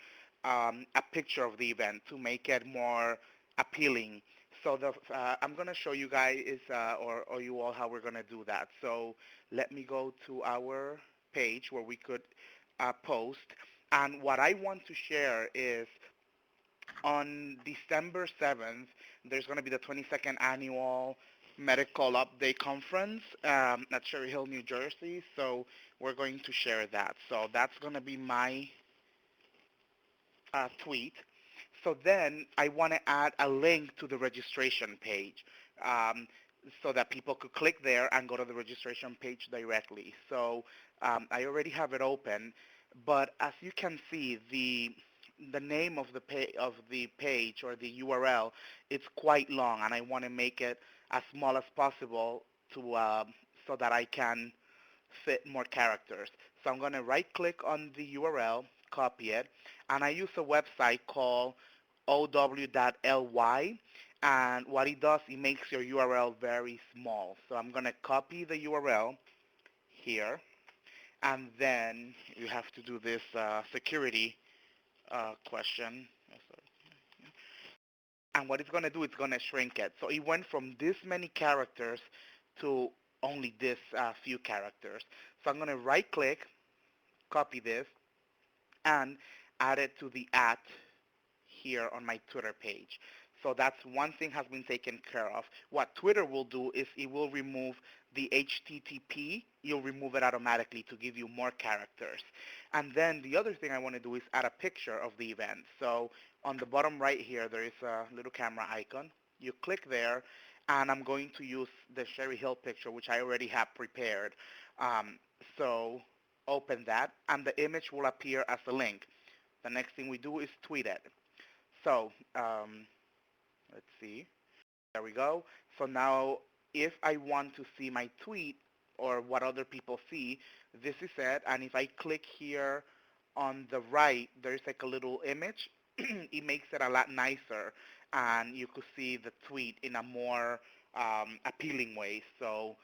a picture of the event to make it more appealing. So I'm going to show you guys or you all how we're going to do that. So let me go to our page where we could post. And what I want to share is on December 7th, there's going to be the 22nd annual Medical Update Conference at Cherry Hill, New Jersey. So we're going to share that. So that's going to be my tweet. So then I want to add a link to the registration page so that people could click there and go to the registration page directly. So I already have it open, but as you can see, the name of the page or the URL, it's quite long, and I want to make it as small as possible to so that I can fit more characters. So I'm going to right-click on the URL, copy it, and I use a website called ow.ly, and what it does, it makes your URL very small. So I'm going to copy the URL here, and then you have to do this security question. And what it's going to do, it's going to shrink it. So it went from this many characters to only this few characters. So I'm going to right-click, copy this, and add it to the @ here on my Twitter page. So that's one thing has been taken care of. What Twitter will do is it will remove the HTTP. You'll remove it automatically to give you more characters. And then the other thing I want to do is add a picture of the event. So on the bottom right here, there is a little camera icon. You click there, and I'm going to use the Cherry Hill picture, which I already have prepared. So open that, and the image will appear as a link. The next thing we do is tweet it. So let's see. There we go. So now if I want to see my tweet or what other people see, this is it. And if I click here on the right, there's like a little image. It makes it a lot nicer, and you could see the tweet in a more appealing way. So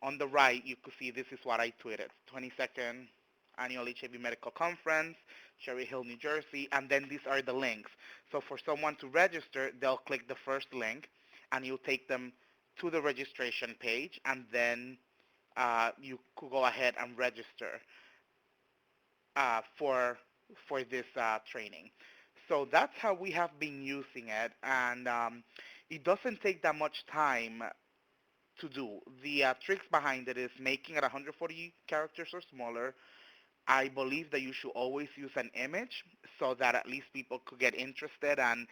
on the right, you could see this is what I tweeted. 22nd Annual HIV Medical Conference, Cherry Hill, New Jersey, and then these are the links. So for someone to register, they'll click the first link, and you'll take them to the registration page, and then you could go ahead and register for this training. So that's how we have been using it, and it doesn't take that much time to do. The tricks behind it is making it 140 characters or smaller. I believe that you should always use an image so that at least people could get interested, and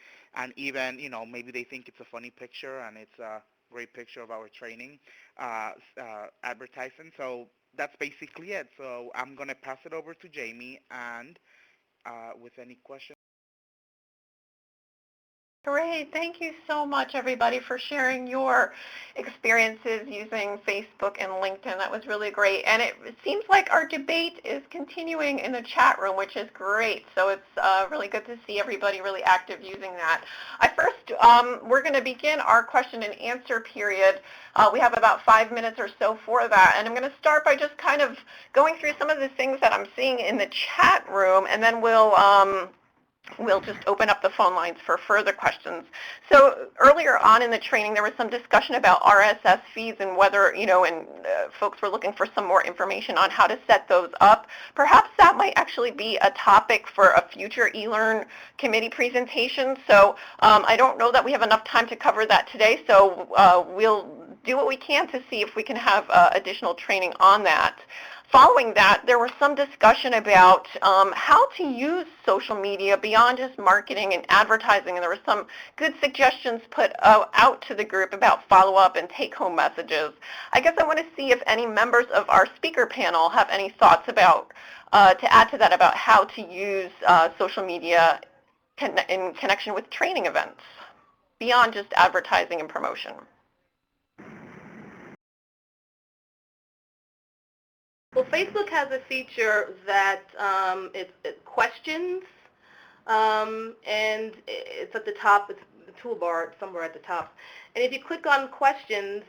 even, maybe they think it's a funny picture and it's a great picture of our training advertising. So that's basically it. So I'm going to pass it over to Jamie, and with any questions. Great. Thank you so much, everybody, for sharing your experiences using Facebook and LinkedIn. That was really great. And it seems like our debate is continuing in the chat room, which is great. So it's really good to see everybody really active using that. We're going to begin our question and answer period. We have about 5 minutes or so for that. And I'm going to start by just kind of going through some of the things that I'm seeing in the chat room, and then we'll just open up the phone lines for further questions. So earlier on in the training, there was some discussion about RSS feeds and whether, folks were looking for some more information on how to set those up. Perhaps that might actually be a topic for a future eLearn committee presentation. So I don't know that we have enough time to cover that today, so we'll do what we can to see if we can have additional training on that. Following that, there was some discussion about how to use social media beyond just marketing and advertising, and there were some good suggestions put out to the group about follow-up and take-home messages. I guess I want to see if any members of our speaker panel have any thoughts about, to add to that, about how to use social media in connection with training events beyond just advertising and promotion. Well, Facebook has a feature that it's questions, and it's at the top. It's the toolbar somewhere at the top. And if you click on questions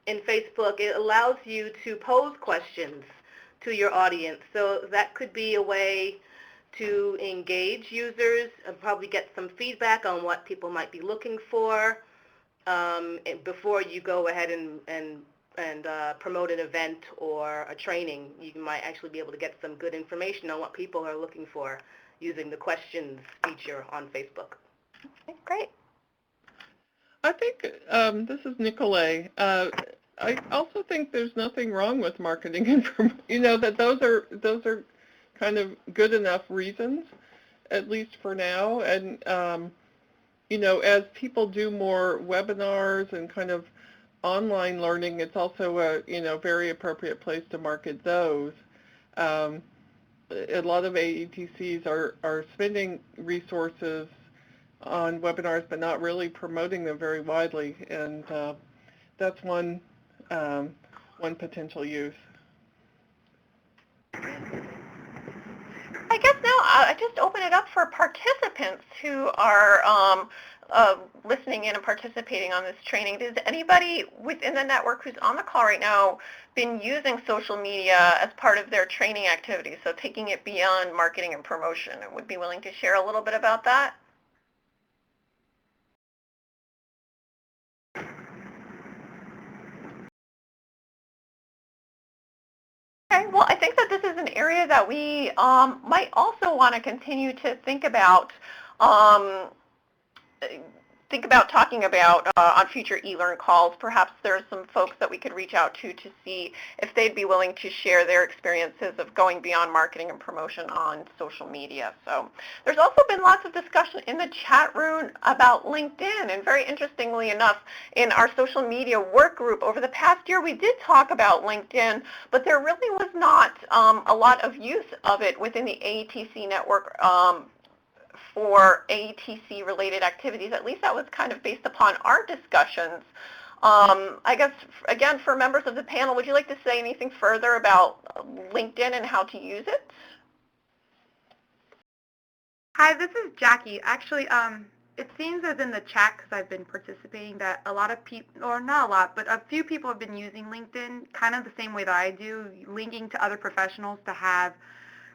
in Facebook, it allows you to pose questions to your audience. So that could be a way to engage users and probably get some feedback on what people might be looking for before you go ahead and promote an event or a training. You might actually be able to get some good information on what people are looking for using the questions feature on Facebook. Okay, great. I think this is Nicolay. I also think there's nothing wrong with marketing and that those are kind of good enough reasons, at least for now. And as people do more webinars and kind of online learning, it's also a very appropriate place to market those. A lot of AETCs are spending resources on webinars, but not really promoting them very widely, and that's one potential use. I guess now I just open it up for participants who are listening in and participating on this training. Does anybody within the network who's on the call right now been using social media as part of their training activities, so taking it beyond marketing and promotion, and would be willing to share a little bit about that? Okay, well, I think that this is an area that we might also want to continue to think about talking about on future eLearn calls. Perhaps there's some folks that we could reach out to see if they'd be willing to share their experiences of going beyond marketing and promotion on social media. So there's also been lots of discussion in the chat room about LinkedIn, and very interestingly enough, in our social media work group over the past year, we did talk about LinkedIn, but there really was not a lot of use of it within the AETC network for AETC-related activities. At least that was kind of based upon our discussions. I guess, again, for members of the panel, would you like to say anything further about LinkedIn and how to use it? Hi, this is Jackie. Actually, it seems as in the chat, because I've been participating, that a lot of people, or not a lot, but a few people have been using LinkedIn kind of the same way that I do, linking to other professionals to have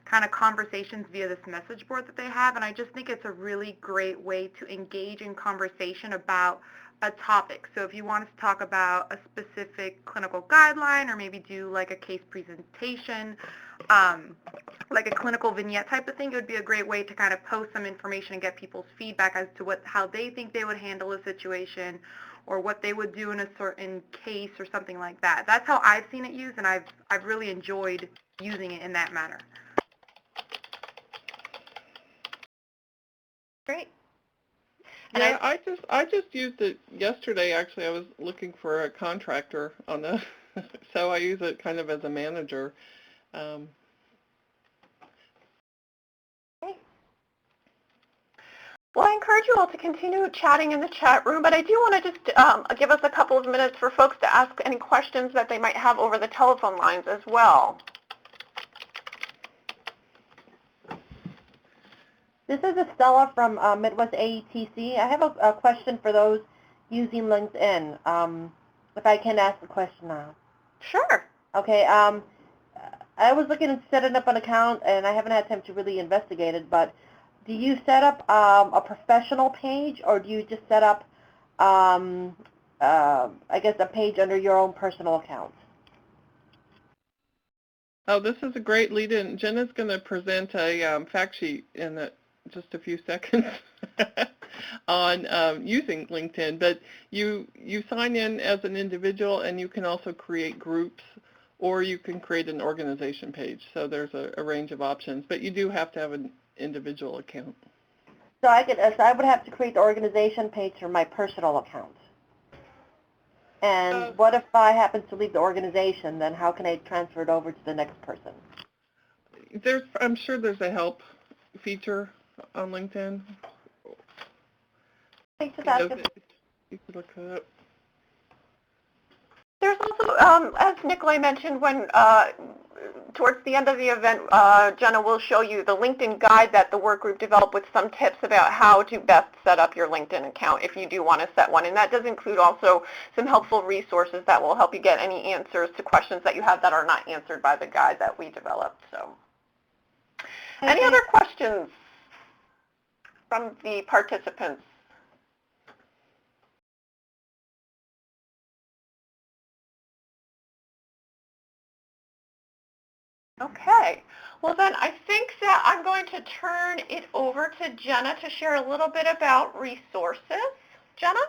kind of conversations via this message board that they have. And I just think it's a really great way to engage in conversation about a topic. So if you want to talk about a specific clinical guideline, or maybe do like a case presentation, like a clinical vignette type of thing, it would be a great way to kind of post some information and get people's feedback as to how they think they would handle a situation, or what they would do in a certain case or something like that. That's how I've seen it used, and I've really enjoyed using it in that manner. Great. And yeah, I just used it yesterday. Actually, I was looking for a contractor on the, so I use it kind of as a manager. Well, I encourage you all to continue chatting in the chat room, but I do want to just give us a couple of minutes for folks to ask any questions that they might have over the telephone lines as well. This is Estella from Midwest AETC. I have a question for those using LinkedIn. If I can ask the question now. Sure. Okay. I was looking at setting up an account, and I haven't had time to really investigate it, but do you set up a professional page, or do you just set up, I guess, a page under your own personal account? Oh, this is a great lead-in. Jenna's going to present a fact sheet in just a few seconds on using LinkedIn, but you sign in as an individual, and you can also create groups, or you can create an organization page. So there's a range of options, but you do have to have an individual account. So I would have to create the organization page for my personal account. And what if I happen to leave the organization? Then how can I transfer it over to the next person? I'm sure there's a help feature on LinkedIn. You could look it up. There's also, as Nicolay mentioned, when towards the end of the event, Jenna will show you the LinkedIn guide that the work group developed with some tips about how to best set up your LinkedIn account if you do want to set one. And that does include also some helpful resources that will help you get any answers to questions that you have that are not answered by the guide that we developed. So, any other questions from the participants? Okay. Well, then I think that I'm going to turn it over to Jenna to share a little bit about resources. Jenna?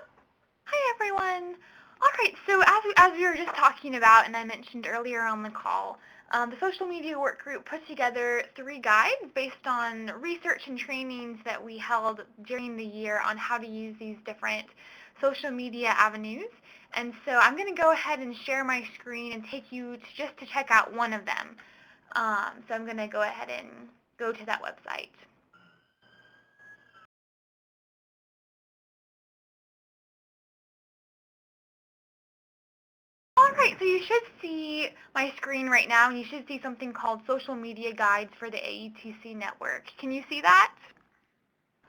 Hi, everyone. All right, so as we were just talking about, and I mentioned earlier on the call, the social media work group put together 3 guides based on research and trainings that we held during the year on how to use these different social media avenues. And so I'm going to go ahead and share my screen and take you just to check out one of them. So I'm going to go ahead and go to that website. All right, so you should see my screen right now, and you should see something called Social Media Guides for the AETC Network. Can you see that?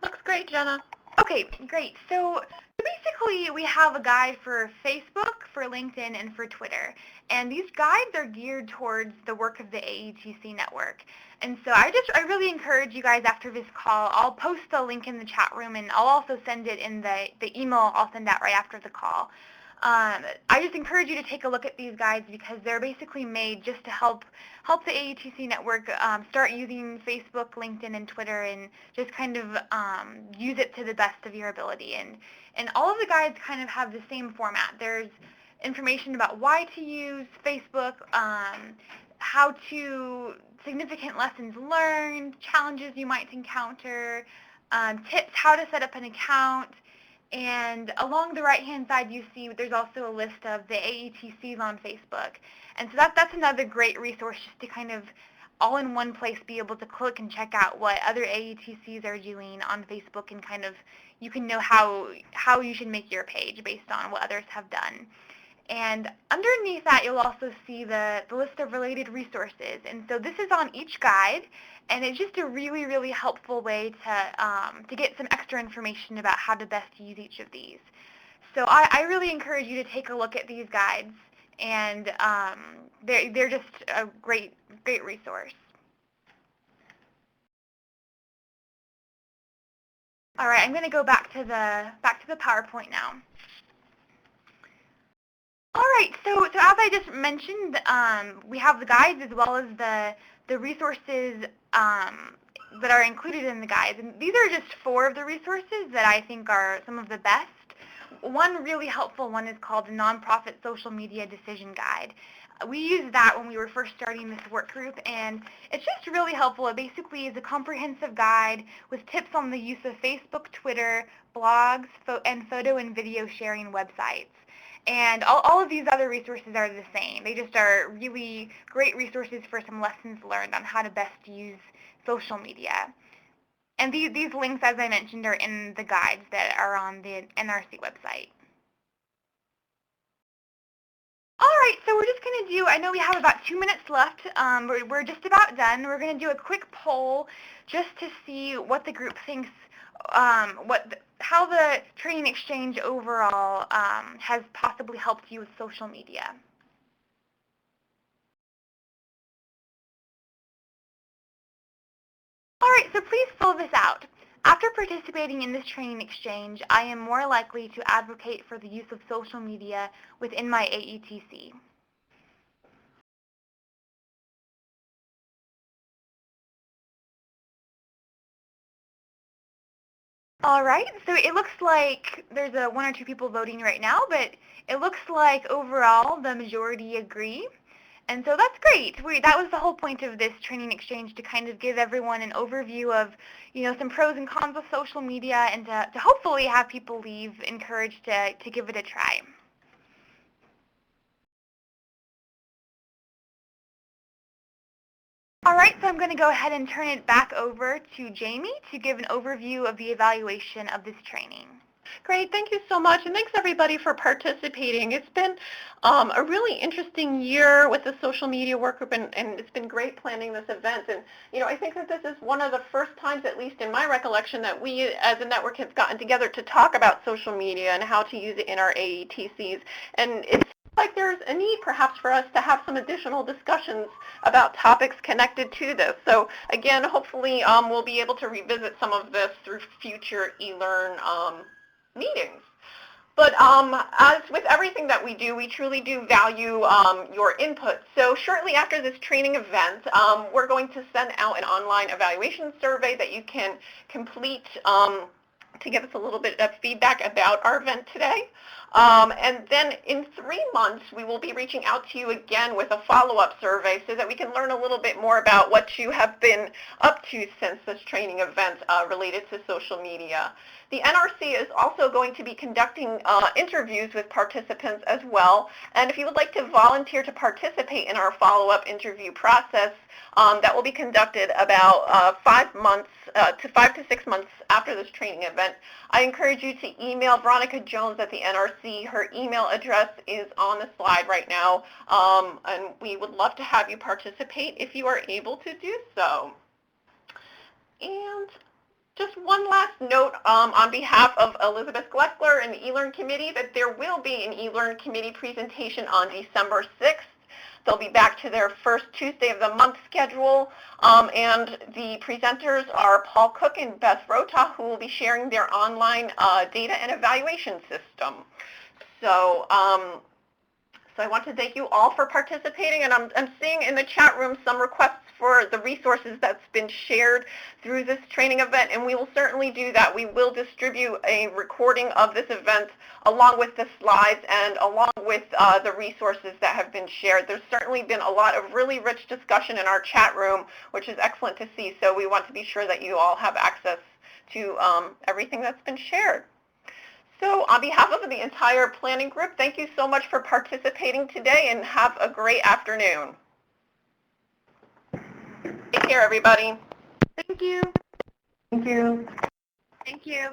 Looks great, Jenna. Okay, great. So basically, we have a guide for Facebook, for LinkedIn, and for Twitter. And these guides are geared towards the work of the AETC network. And so I really encourage you guys after this call, I'll post the link in the chat room, and I'll also send it in the email I'll send out right after the call. I just encourage you to take a look at these guides because they're basically made just to help the AETC network start using Facebook, LinkedIn, and Twitter, and just kind of use it to the best of your ability. And all of the guides kind of have the same format. There's information about why to use Facebook, how to, significant lessons learned, challenges you might encounter, tips how to set up an account. And along the right-hand side, you see there's also a list of the AETCs on Facebook. And so that's another great resource just to kind of all in one place be able to click and check out what other AETCs are doing on Facebook, and kind of you can know how you should make your page based on what others have done. And underneath that, you'll also see the list of related resources. And so this is on each guide, and it's just a really, really helpful way to get some extra information about how to best use each of these. So I really encourage you to take a look at these guides, and they're just a great resource. All right, I'm going to go back to the PowerPoint now. All right, so as I just mentioned, we have the guides as well as the resources that are included in the guides. And these are just 4 of the resources that I think are some of the best. One really helpful one is called the Nonprofit Social Media Decision Guide. We used that when we were first starting this work group, and it's just really helpful. It basically is a comprehensive guide with tips on the use of Facebook, Twitter, blogs, and photo and video sharing websites. And all of these other resources are the same. They just are really great resources for some lessons learned on how to best use social media. And these links, as I mentioned, are in the guides that are on the NRC website. All right, so we're just going to do, I know we have about 2 minutes left. We're just about done. We're going to do a quick poll just to see what the group thinks, how the training exchange overall has possibly helped you with social media. All right, so please fill this out. After participating in this training exchange, I am more likely to advocate for the use of social media within my AETC. All right, so it looks like there's 1 or 2 people voting right now, but it looks like overall the majority agree. And so that's great. That was the whole point of this training exchange, to kind of give everyone an overview of, some pros and cons of social media, and to hopefully have people leave encouraged to give it a try. All right, so I'm going to go ahead and turn it back over to Jamie to give an overview of the evaluation of this training. Great, thank you so much, and thanks everybody for participating. It's been a really interesting year with the social media work group, and it's been great planning this event. And I think that this is one of the first times, at least in my recollection, that we as a network have gotten together to talk about social media and how to use it in our AETCs. And it's like there's a need perhaps for us to have some additional discussions about topics connected to this. So again, hopefully we'll be able to revisit some of this through future eLearn meetings. But as with everything that we do, we truly do value your input. So shortly after this training event, we're going to send out an online evaluation survey that you can complete to give us a little bit of feedback about our event today. And then in 3 months, we will be reaching out to you again with a follow-up survey so that we can learn a little bit more about what you have been up to since this training event related to social media. The NRC is also going to be conducting interviews with participants as well. And if you would like to volunteer to participate in our follow-up interview process, that will be conducted about 5 to 6 months after this training event. I encourage you to email Veronica Jones at the NRC. Her email address is on the slide right now, and we would love to have you participate if you are able to do so. And just one last note on behalf of Elizabeth Gleckler and the eLearn Committee that there will be an eLearn Committee presentation on December 6th. They'll be back to their first Tuesday of the month schedule, and the presenters are Paul Cook and Beth Rota, who will be sharing their online data and evaluation system. So I want to thank you all for participating, and I'm seeing in the chat room some requests for the resources that's been shared through this training event, and we will certainly do that. We will distribute a recording of this event along with the slides and along with the resources that have been shared. There's certainly been a lot of really rich discussion in our chat room, which is excellent to see, so we want to be sure that you all have access to everything that's been shared. So on behalf of the entire planning group, thank you so much for participating today, and have a great afternoon. Take care, everybody. Thank you. Thank you. Thank you.